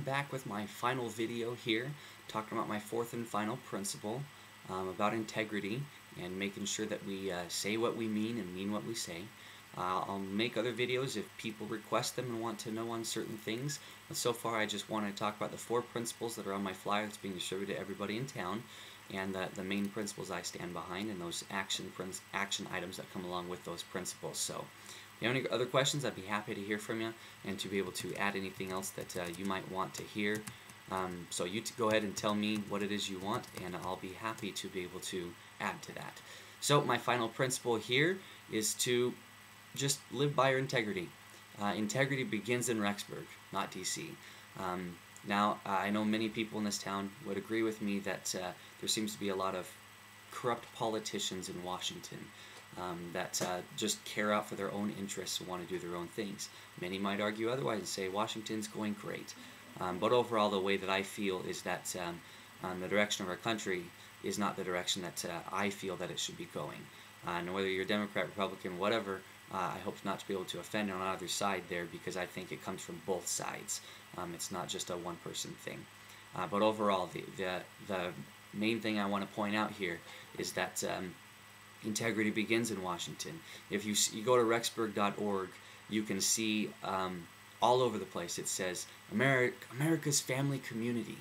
I'm back with my final video here, talking about my fourth and final principle about integrity and making sure that we say what we mean and mean what we say. I'll make other videos if people request them and want to know on certain things, but so far I just want to talk about the four principles that are on my flyer that's being distributed to everybody in town, and the main principles I stand behind, and those action items that come along with those principles. So if you have any other questions, I'd be happy to hear from you and to be able to add anything else that you might want to hear. So you go ahead and tell me what it is you want, and I'll be happy to be able to add to that. So my final principle here is to just live by your integrity. Integrity begins in Rexburg, not DC. Now, I know many people in this town would agree with me that there seems to be a lot of corrupt politicians in Washington that just care out for their own interests and want to do their own things. Many might argue otherwise and say Washington's going great. But overall, the way that I feel is that the direction of our country is not the direction that I feel that it should be going. And whether you're Democrat, Republican, whatever, I hope not to be able to offend on either side there, because I think it comes from both sides. It's not just a one-person thing. But overall, the main thing I want to point out here is that integrity begins in Washington. If you go to rexburg.org, you can see all over the place it says America's family community.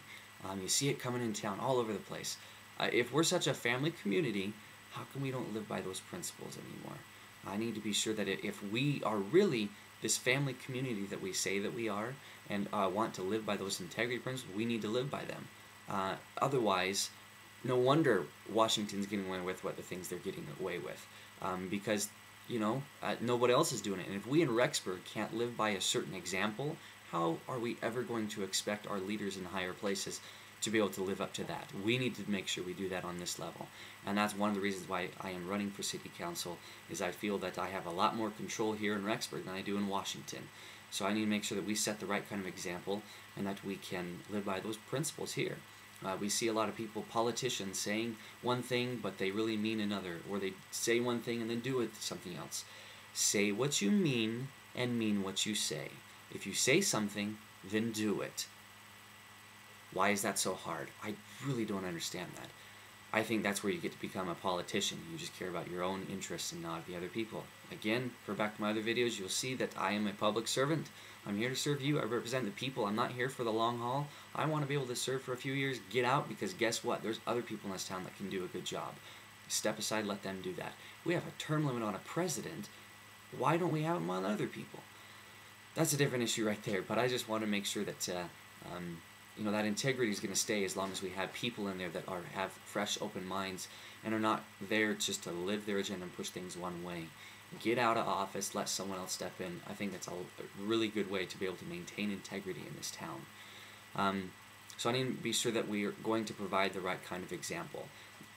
You see it coming in town all over the place. If we're such a family community, how come we don't live by those principles anymore? I need to be sure that if we are really this family community that we say that we are, and want to live by those integrity principles, we need to live by them. Otherwise, no wonder Washington's getting away with what the things they're getting away with, because nobody else is doing it. And if we in Rexburg can't live by a certain example, how are we ever going to expect our leaders in higher places to be able to live up to that? We need to make sure we do that on this level. And that's one of the reasons why I am running for city council, is I feel that I have a lot more control here in Rexburg than I do in Washington. So I need to make sure that we set the right kind of example and that we can live by those principles here. We see a lot of people, politicians, saying one thing but they really mean another, or they say one thing and then do it something else. Say what you mean and mean what you say. If you say something, then do it. Why is that so hard? I really don't understand that. I think that's where you get to become a politician. You just care about your own interests and not the other people. Again, refer back to my other videos, you'll see that I am a public servant. I'm here to serve you. I represent the people. I'm not here for the long haul. I want to be able to serve for a few years, get out, because guess what? There's other people in this town that can do a good job. Step aside, let them do that. We have a term limit on a president. Why don't we have them on other people? That's a different issue right there, but I just want to make sure that that integrity is going to stay as long as we have people in there that have fresh, open minds and are not there just to live their agenda and push things one way. Get out of office, let someone else step in. I think that's a really good way to be able to maintain integrity in this town. So I need to be sure that we are going to provide the right kind of example.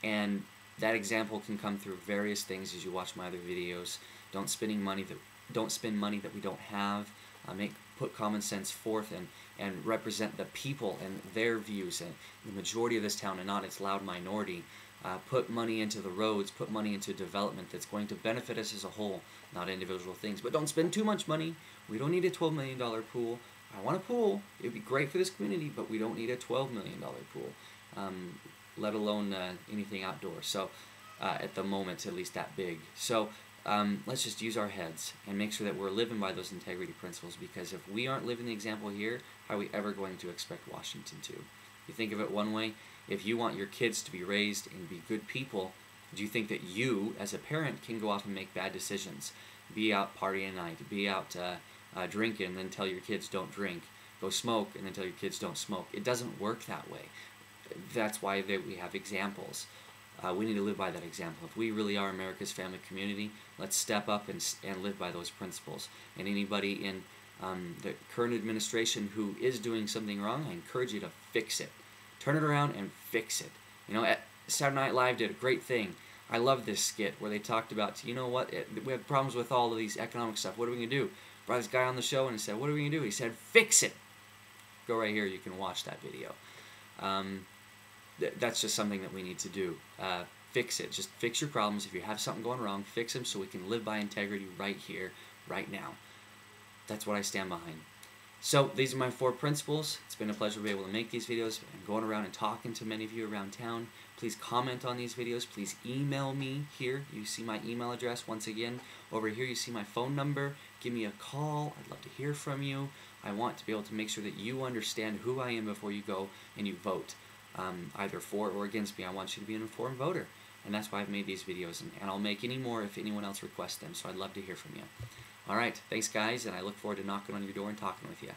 And that example can come through various things as you watch my other videos. Don't spend money that we don't have. Put common sense forth and represent the people and their views and the majority of this town and not its loud minority. Put money into the roads, put money into development that's going to benefit us as a whole, not individual things. But don't spend too much money. We don't need a $12 million pool. I want a pool. It would be great for this community, but we don't need a $12 million pool, let alone anything outdoors. So at the moment, at least that big. So let's just use our heads and make sure that we're living by those integrity principles, because if we aren't living the example here, how are we ever going to expect Washington to? You think of it one way, if you want your kids to be raised and be good people, do you think that you, as a parent, can go off and make bad decisions? Be out partying at night, be out drinking and then tell your kids don't drink, go smoke and then tell your kids don't smoke. It doesn't work that way. That's why we have examples. We need to live by that example. If we really are America's family community, let's step up and live by those principles. And anybody in the current administration who is doing something wrong, I encourage you to fix it. Turn it around and fix it. Saturday Night Live did a great thing. I love this skit where they talked about, we have problems with all of these economic stuff. What are we going to do? Brought this guy on the show and he said, what are we going to do? He said, fix it. Go right here. You can watch that video. That's just something that we need to do. Fix it. Just fix your problems. If you have something going wrong, fix them so we can live by integrity right here, right now. That's what I stand behind. So these are my 4 principles. It's been a pleasure to be able to make these videos and going around and talking to many of you around town. Please comment on these videos. Please email me here. You see my email address once again. Over here you see my phone number. Give me a call. I'd love to hear from you. I want to be able to make sure that you understand who I am before you go and you vote, either for or against me. I want you to be an informed voter. And that's why I've made these videos, and I'll make any more if anyone else requests them, so I'd love to hear from you. Alright, thanks guys, and I look forward to knocking on your door and talking with you.